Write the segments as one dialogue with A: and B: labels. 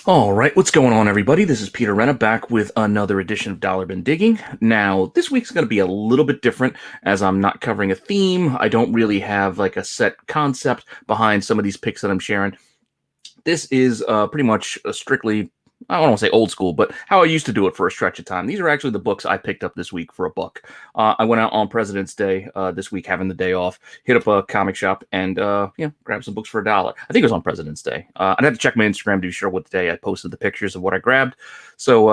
A: All right, what's going on, everybody? This is Peter Renna back with another edition of Dollar Bin Digging. Now, this week's going to be a little bit different as I'm not covering a theme. I don't really have like a set concept behind some of these picks that I'm sharing. This is pretty much a strictly, I don't want to say old school, but how I used to do it for a stretch of time. These are actually the books I picked up this week for a buck. I went out on President's Day this week, having the day off, hit up a comic shop, and grabbed some books for $1. I think it was on President's Day. I'd have to check my Instagram to be sure what day I posted the pictures of what I grabbed. So,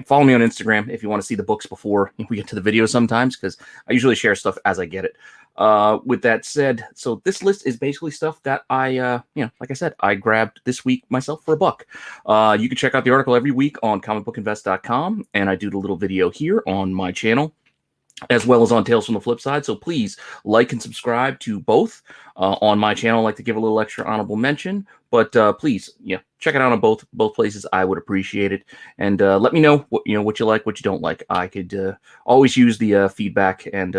A: follow me on Instagram if you want to see the books before we get to the video sometimes, because I usually share stuff as I get it. With that said, so this list is basically stuff that I, like I said, I grabbed this week myself for a buck. You can check out the article every week on comicbookinvest.com, and I do the little video here on my channel, as well as on Tales from the Flip Side. So please like and subscribe to both. On my channel, I like to give a little extra honorable mention, but please, check it out on both places. I would appreciate it, and let me know what you like, what you don't like. I could always use the feedback, and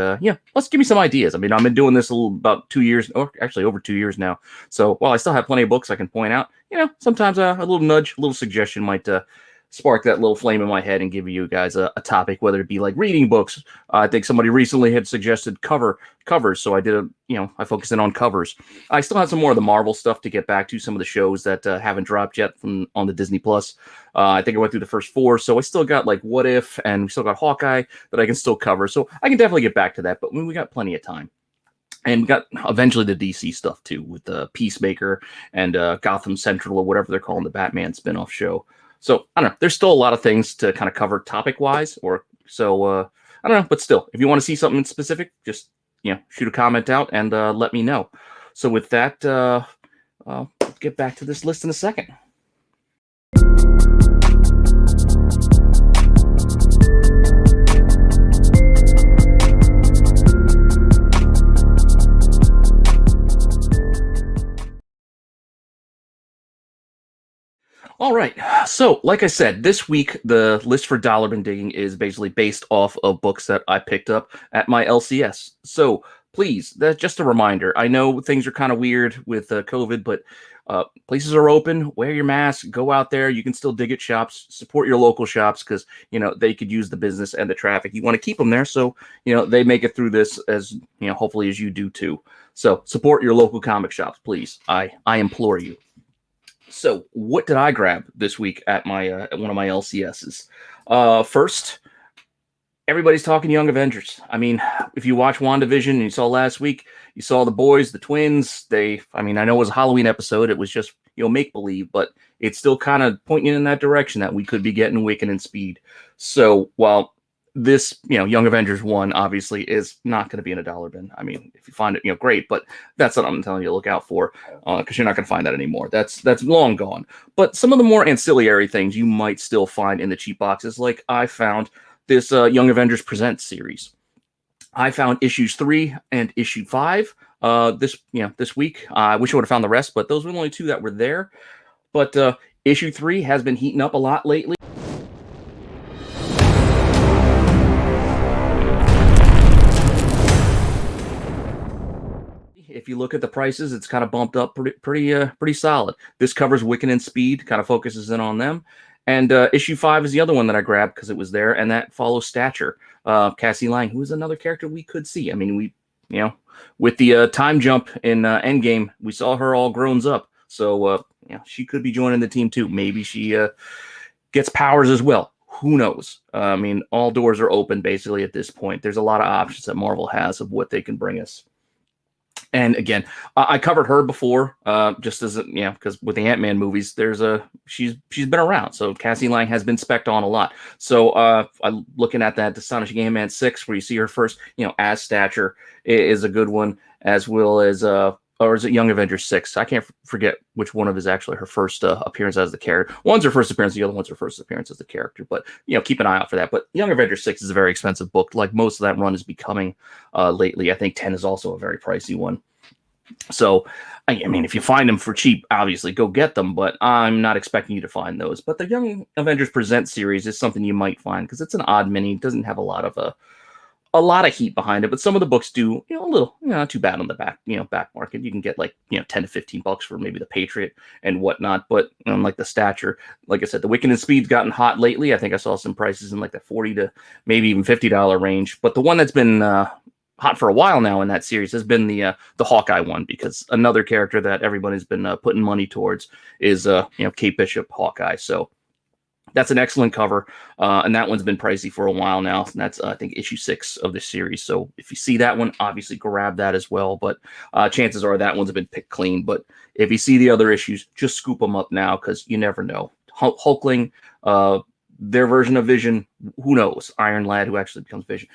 A: let's give me some ideas. I mean, I've been doing this about 2 years, or actually over 2 years now. So while I still have plenty of books I can point out, sometimes a little nudge, a little suggestion might spark that little flame in my head and give you guys a topic, whether it be like reading books. I think somebody recently had suggested covers, so I did I focused in on covers. I still have some more of the Marvel stuff to get back to, some of the shows that haven't dropped yet on the Disney Plus. I think I went through the first 4, so I still got like What If, and we still got Hawkeye that I can still cover, so I can definitely get back to that, but we got plenty of time. And we got eventually the DC stuff too, with the Peacemaker and Gotham Central, or whatever they're calling the Batman spinoff show. So, I don't know. There's still a lot of things to kind of cover topic-wise, I don't know. But still, if you want to see something specific, just, shoot a comment out and let me know. So with that, I'll get back to this list in a second. All right. So, like I said, this week, the list for Dollar Bin Digging is basically based off of books that I picked up at my LCS. So, please, that's just a reminder. I know things are kind of weird with COVID, but places are open. Wear your mask. Go out there. You can still dig at shops. Support your local shops because, they could use the business and the traffic. You want to keep them there so, they make it through this as, hopefully as you do too. So, support your local comic shops, please. I implore you. So, what did I grab this week at my at one of my LCSs? First, everybody's talking Young Avengers. I mean, if you watch WandaVision and you saw last week, you saw the boys, the twins. I know it was a Halloween episode. It was just make believe, but it's still kind of pointing in that direction that we could be getting Wiccan and Speed. So while this, Young Avengers 1 obviously is not going to be in a dollar bin. I mean, if you find it, great, but that's what I'm telling you to look out for, because you're not going to find that anymore. That's long gone. But some of the more ancillary things you might still find in the cheap boxes, like I found this Young Avengers Presents series. I found issues 3 and issue 5 this week. I wish I would have found the rest, but those were the only 2 that were there. But issue 3 has been heating up a lot lately. If you look at the prices, it's kind of bumped up pretty solid. This covers Wiccan and Speed, kind of focuses in on them. And issue 5 is the other one that I grabbed because it was there, and that follows Stature. Cassie Lang, who is another character we could see. I mean, with the time jump in Endgame, we saw her all grown up. So, she could be joining the team too. Maybe she gets powers as well. Who knows? I mean, all doors are open basically at this point. There's a lot of options that Marvel has of what they can bring us. And again, I covered her before, just as because with the Ant-Man movies, she's been around. So Cassie Lang has been spec'd on a lot. So I'm looking at that Astonishing Ant-Man 6, where you see her first, as Stature, is a good one, as well as or is it Young Avengers 6? I can't forget which one of is actually her first appearance as the character. One's her first appearance, the other one's her first appearance as the character. But, keep an eye out for that. But Young Avengers 6 is a very expensive book. Like most of that run is becoming lately. I think 10 is also a very pricey one. So, I mean, if you find them for cheap, obviously go get them. But I'm not expecting you to find those. But the Young Avengers Present series is something you might find because it's an odd mini. It doesn't have a lot of a lot of heat behind it, but some of the books do, a little, not too bad on the back market. You can get like, 10 to 15 bucks for maybe the Patriot and whatnot. But like the Stature, like I said, the Wiccan Speed's gotten hot lately. I think I saw some prices in like the 40 to maybe even $50 range. But the one that's been hot for a while now in that series has been the Hawkeye one, because another character that everybody's been putting money towards is Kate Bishop Hawkeye. So that's an excellent cover, and that one's been pricey for a while now. And that's, I think, issue 6 of this series. So if you see that one, obviously grab that as well. But chances are that one's been picked clean. But if you see the other issues, just scoop them up now, because you never know. Hulkling, their version of Vision, who knows? Iron Lad, who actually becomes Vision,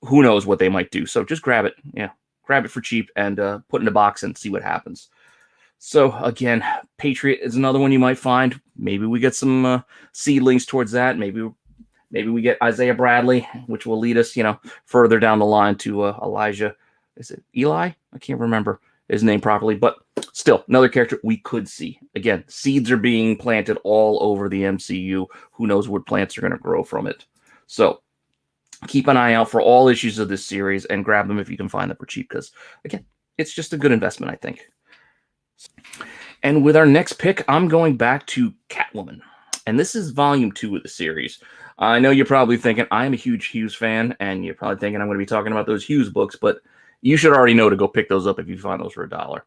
A: who knows what they might do. So just grab it. Yeah, grab it for cheap and put in a box and see what happens. So again, Patriot is another one you might find. Maybe we get some seedlings towards that. Maybe we get Isaiah Bradley, which will lead us, further down the line to Elijah. Is it Eli? I can't remember his name properly, but still another character we could see. Again, seeds are being planted all over the MCU. Who knows what plants are going to grow from it? So keep an eye out for all issues of this series and grab them if you can find them for cheap, because again, it's just a good investment, I think. And with our next pick, I'm going back to Catwoman. And this is volume 2 of the series. I know you're probably thinking, I'm a huge Hughes fan, and you're probably thinking I'm going to be talking about those Hughes books, but you should already know to go pick those up if you find those for $1.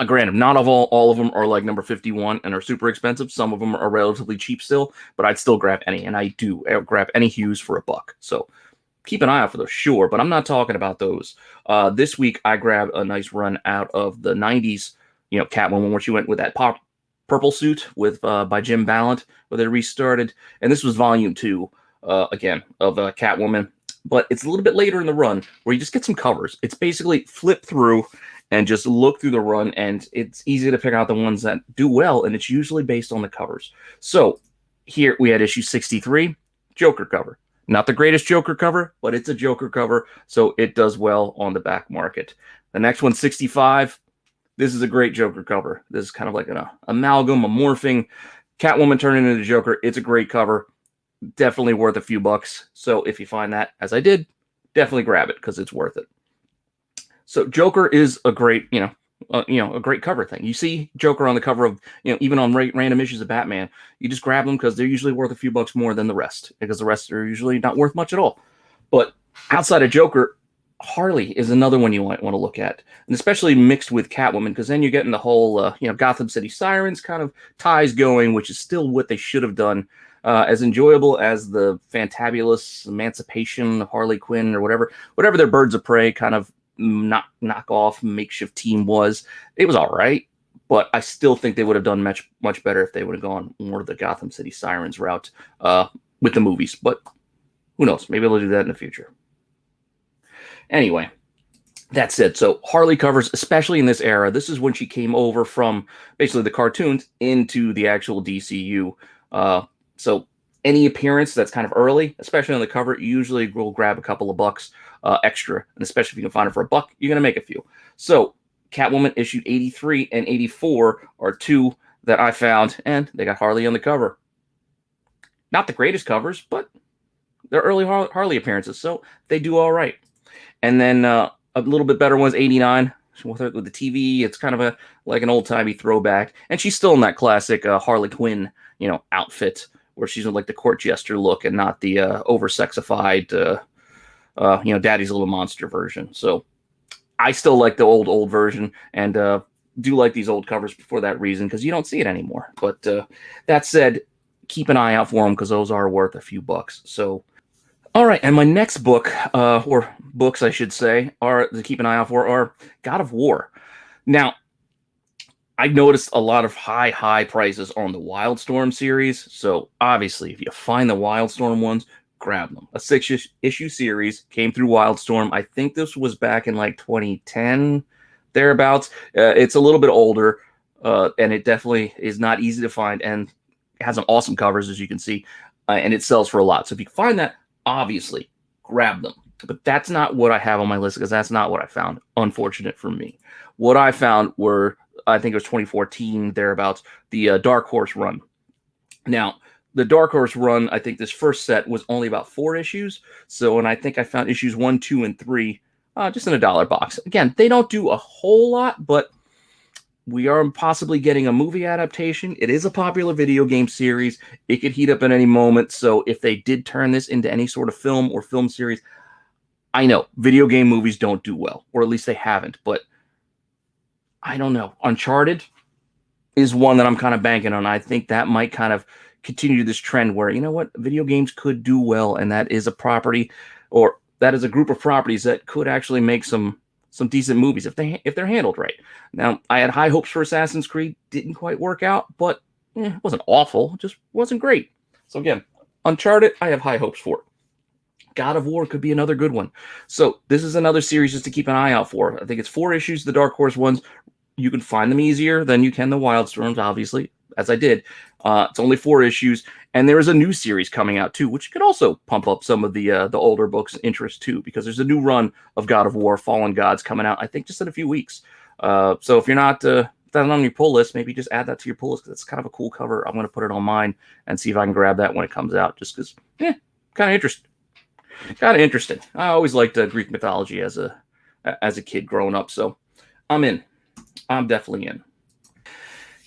A: Granted, not all of them are like number 51 and are super expensive. Some of them are relatively cheap still, but I'd still grab any, and I do grab any Hughes for $1. So keep an eye out for those, sure, but I'm not talking about those. This week, I grabbed a nice run out of the 90s, Catwoman, where she went with that purple suit with by Jim Ballant, where they restarted. And this was volume 2, again, of Catwoman. But it's a little bit later in the run where you just get some covers. It's basically flip through and just look through the run, and it's easy to pick out the ones that do well, and it's usually based on the covers. So here we had issue 63, Joker cover. Not the greatest Joker cover, but it's a Joker cover, so it does well on the back market. The next one, 65. This is a great Joker cover. This is kind of like an amalgam, a morphing Catwoman turning into Joker. It's a great cover. Definitely worth a few bucks. So if you find that, as I did, definitely grab it because it's worth it. So Joker is a great, a great cover thing. You see Joker on the cover of, even on random issues of Batman, you just grab them because they're usually worth a few bucks more than the rest, because the rest are usually not worth much at all. But outside of Joker, Harley is another one you might want to look at, and especially mixed with Catwoman, because then you're getting the whole, Gotham City Sirens kind of ties going, which is still what they should have done. As enjoyable as the Fantabulous Emancipation of Harley Quinn or whatever their Birds of Prey kind of knock-off makeshift team was, it was all right, but I still think they would have done much better if they would have gone more of the Gotham City Sirens route with the movies. But who knows? Maybe they'll do that in the future. Anyway, that said, so Harley covers, especially in this era, this is when she came over from basically the cartoons into the actual DCU. So any appearance that's kind of early, especially on the cover, usually will grab a couple of bucks extra. And especially if you can find it for $1, you're going to make a few. So Catwoman issued 83 and 84 are two that I found, and they got Harley on the cover. Not the greatest covers, but they're early Harley appearances, so they do all right. And then a little bit better one's 89 with the TV. It's kind of like an old-timey throwback. And she's still in that classic Harley Quinn, outfit, where she's in like the court jester look and not the over-sexified, Daddy's Little Monster version. So I still like the old version, and do like these old covers for that reason, because you don't see it anymore. But that said, keep an eye out for them, because those are worth a few bucks. So, all right, and my next book, or books I should say, are to keep an eye out for are God of War. Now, I noticed a lot of high prices on the Wildstorm series. So obviously, if you find the Wildstorm ones, grab them. A 6-issue series came through Wildstorm. I think this was back in like 2010, thereabouts. It's a little bit older, and it definitely is not easy to find, and it has some awesome covers, as you can see, and it sells for a lot. So if you find that, obviously, grab them. But that's not what I have on my list, because that's not what I found. Unfortunate for me. What I found were, I think it was 2014, thereabouts, the Dark Horse run. Now, the Dark Horse run, I think this first set was only about 4 issues. So, and I think I found issues 1, 2, and 3 just in a dollar box. Again, they don't do a whole lot, but we are possibly getting a movie adaptation. It is a popular video game series. It could heat up at any moment. So, if they did turn this into any sort of film or film series, I know video game movies don't do well, or at least they haven't. But I don't know. Uncharted is one that I'm kind of banking on. I think that might kind of continue this trend where, you know what, video games could do well, and that is a property, or that is a group of properties that could actually make some decent movies if they're handled right. Now, I had high hopes for Assassin's Creed, didn't quite work out, but it wasn't awful, it just wasn't great. So again, Uncharted, I have high hopes for. God of War could be another good one. So this is another series just to keep an eye out for. I think it's 4 issues, the Dark Horse ones. You can find them easier than you can the Wildstorms, obviously, as I did. It's only 4 issues, and there is a new series coming out too, which could also pump up some of the older books' interest too, because there's a new run of God of War: Fallen Gods coming out, I think, just in a few weeks. So if you're not that on your pull list, maybe just add that to your pull list because it's kind of a cool cover. I'm going to put it on mine and see if I can grab that when it comes out, just because, kind of interesting. Kind of interesting. I always liked Greek mythology as a kid growing up, so I'm in. I'm definitely in.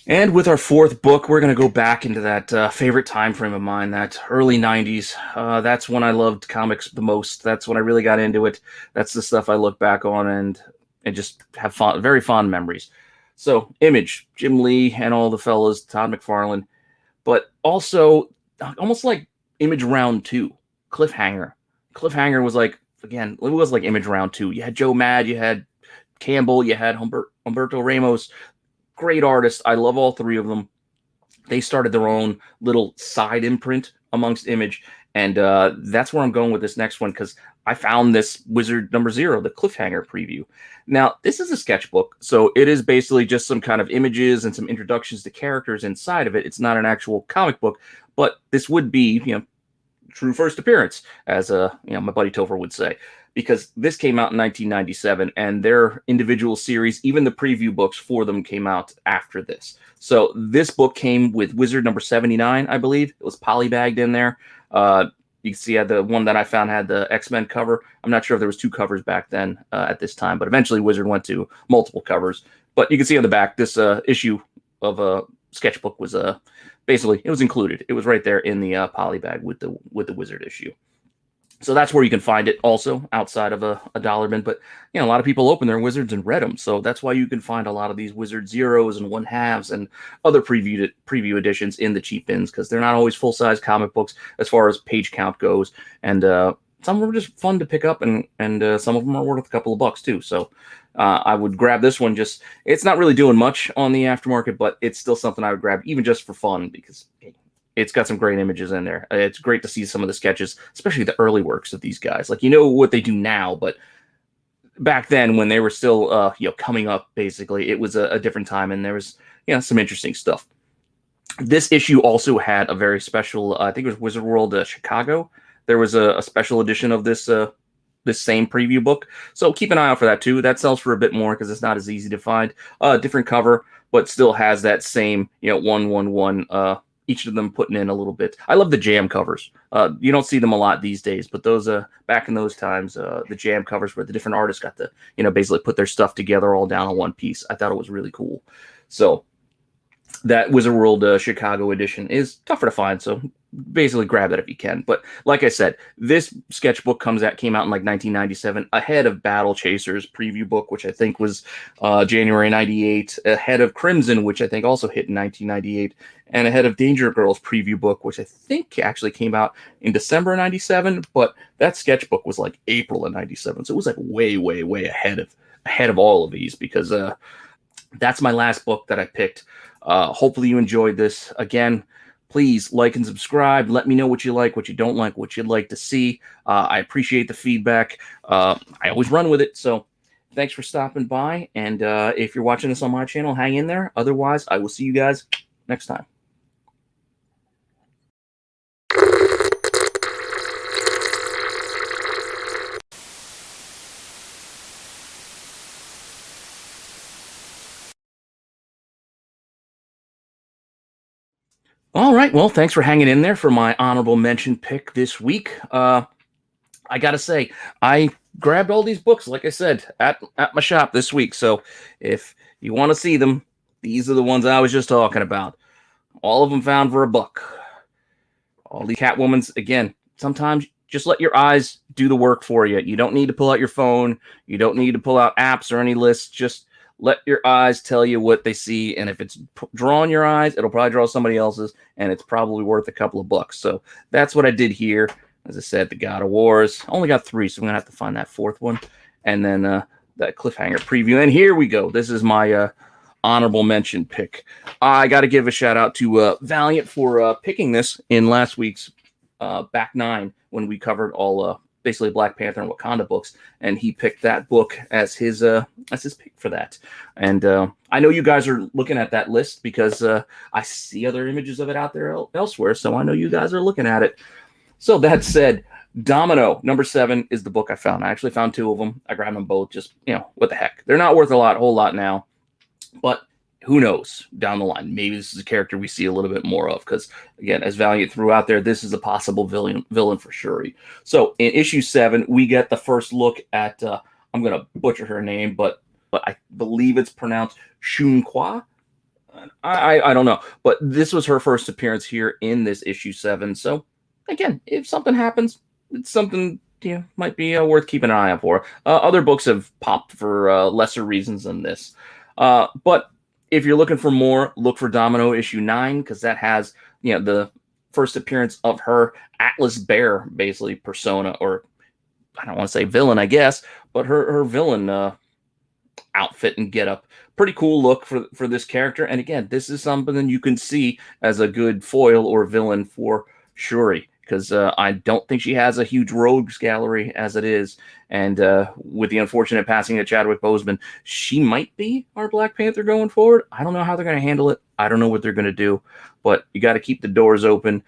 A: And with our 4th book, we're going to go back into that favorite time frame of mine, that early 90s. That's when I loved comics the most. That's when I really got into it. That's the stuff I look back on and just have very fond memories. So, Image, Jim Lee and all the fellas, Todd McFarlane, but also almost like Image Round 2, Cliffhanger. Cliffhanger was like, again, it was like Image Round 2. You had Joe Mad, you had Campbell, you had Humberto Ramos, great artists. I love all 3 of them. They started their own little side imprint amongst Image, and that's where I'm going with this next one because I found this Wizard number 0, the Cliffhanger preview. Now, this is a sketchbook, so it is basically just some kind of images and some introductions to characters inside of it. It's not an actual comic book, but this would be, true first appearance, as my buddy Topher would say, because this came out in 1997, and their individual series, even the preview books for them, came out after this. So this book came with Wizard number 79, I believe. It was polybagged in there. You can see the one that I found had the X-Men cover. I'm not sure if there was 2 covers back then at this time, but eventually Wizard went to multiple covers. But you can see on the back, this issue of a sketchbook was basically, it was included. It was right there in the poly bag with the Wizard issue. So that's where you can find it also outside of a dollar bin. But, a lot of people open their Wizards and read them. So that's why you can find a lot of these Wizard Zeros and 1/2s and other preview editions in the cheap bins because they're not always full-size comic books as far as page count goes. And some of them are just fun to pick up, and some of them are worth a couple of bucks too. So I would grab this one. It's not really doing much on the aftermarket, but it's still something I would grab even just for fun because it's got some great images in there. It's great to see some of the sketches, especially the early works of these guys. Like, what they do now, but back then when they were still, coming up, basically, it was a different time, and there was, some interesting stuff. This issue also had a very special, I think it was Wizard World Chicago. There was a special edition of this same preview book. So keep an eye out for that too. That sells for a bit more because it's not as easy to find. Different cover, but still has that same, 111. Each of them putting in a little bit. I love the jam covers. You don't see them a lot these days, but those back in those times, the jam covers where the different artists got to, basically put their stuff together all down on one piece. I thought it was really cool. So that Wizard World Chicago edition is tougher to find, so basically grab that if you can. But like I said, this sketchbook came out in like 1997, ahead of Battle Chasers preview book, which I think was January 98, ahead of Crimson, which I think also hit in 1998, and ahead of Danger Girls preview book, which I think actually came out in December 97, but that sketchbook was like April of 97, so it was like way, way, way ahead of all of these, because that's my last book that I picked. Hopefully you enjoyed this. Again, please like and subscribe. Let me know what you like, what you don't like, what you'd like to see. I appreciate the feedback. I always run with it. So thanks for stopping by. And if you're watching this on my channel, hang in there. Otherwise, I will see you guys next time. All right. Well, thanks for hanging in there for my honorable mention pick this week. I gotta say, I grabbed all these books, like I said, at my shop this week. So if you want to see them, these are the ones I was just talking about. All of them found for $1. All these Catwomans, again, sometimes just let your eyes do the work for you. You don't need to pull out your phone. You don't need to pull out apps or any lists. Just let your eyes tell you what they see. And if it's drawing your eyes, it'll probably draw somebody else's, and it's probably worth a couple of bucks. So that's what I did here. As I said, the God of Wars. Only got 3, so I'm going to have to find that 4th one. And then that Cliffhanger preview. And here we go. This is my honorable mention pick. I got to give a shout out to Valiant for picking this in last week's back 9 when we covered all basically Black Panther and Wakanda books, and he picked that book as his pick for that. And I know you guys are looking at that list because I see other images of it out there elsewhere, so I know you guys are looking at it. So that said, Domino number 7 is the book I found. I actually found 2 of them. I grabbed them both. Just, what the heck? They're not worth a whole lot now. But who knows down the line? Maybe this is a character we see a little bit more of because, again, as Valiant threw out there, this is a possible villain for Shuri. So in issue 7, we get the first look at, I'm going to butcher her name, but I believe it's pronounced Shunqua. I don't know. But this was her first appearance here in this issue 7. So, again, if something happens, it's something might be worth keeping an eye out for. Other books have popped for lesser reasons than this. But if you're looking for more, look for Domino issue 9 because that has the first appearance of her Atlas Bear basically persona, or I don't want to say villain, I guess, but her villain outfit and getup. Pretty cool look for this character. And again, this is something you can see as a good foil or villain for Shuri, because I don't think she has a huge rogues gallery as it is. And with the unfortunate passing of Chadwick Boseman, she might be our Black Panther going forward. I don't know how they're going to handle it. I don't know what they're going to do. But you got to keep the doors open,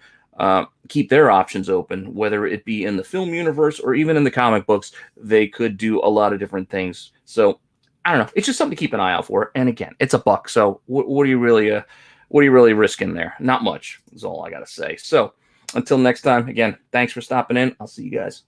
A: keep their options open, whether it be in the film universe or even in the comic books. They could do a lot of different things. So I don't know. It's just something to keep an eye out for. And again, it's $1. So what are you really risking there? Not much is all I got to say. So until next time, again, thanks for stopping in. I'll see you guys.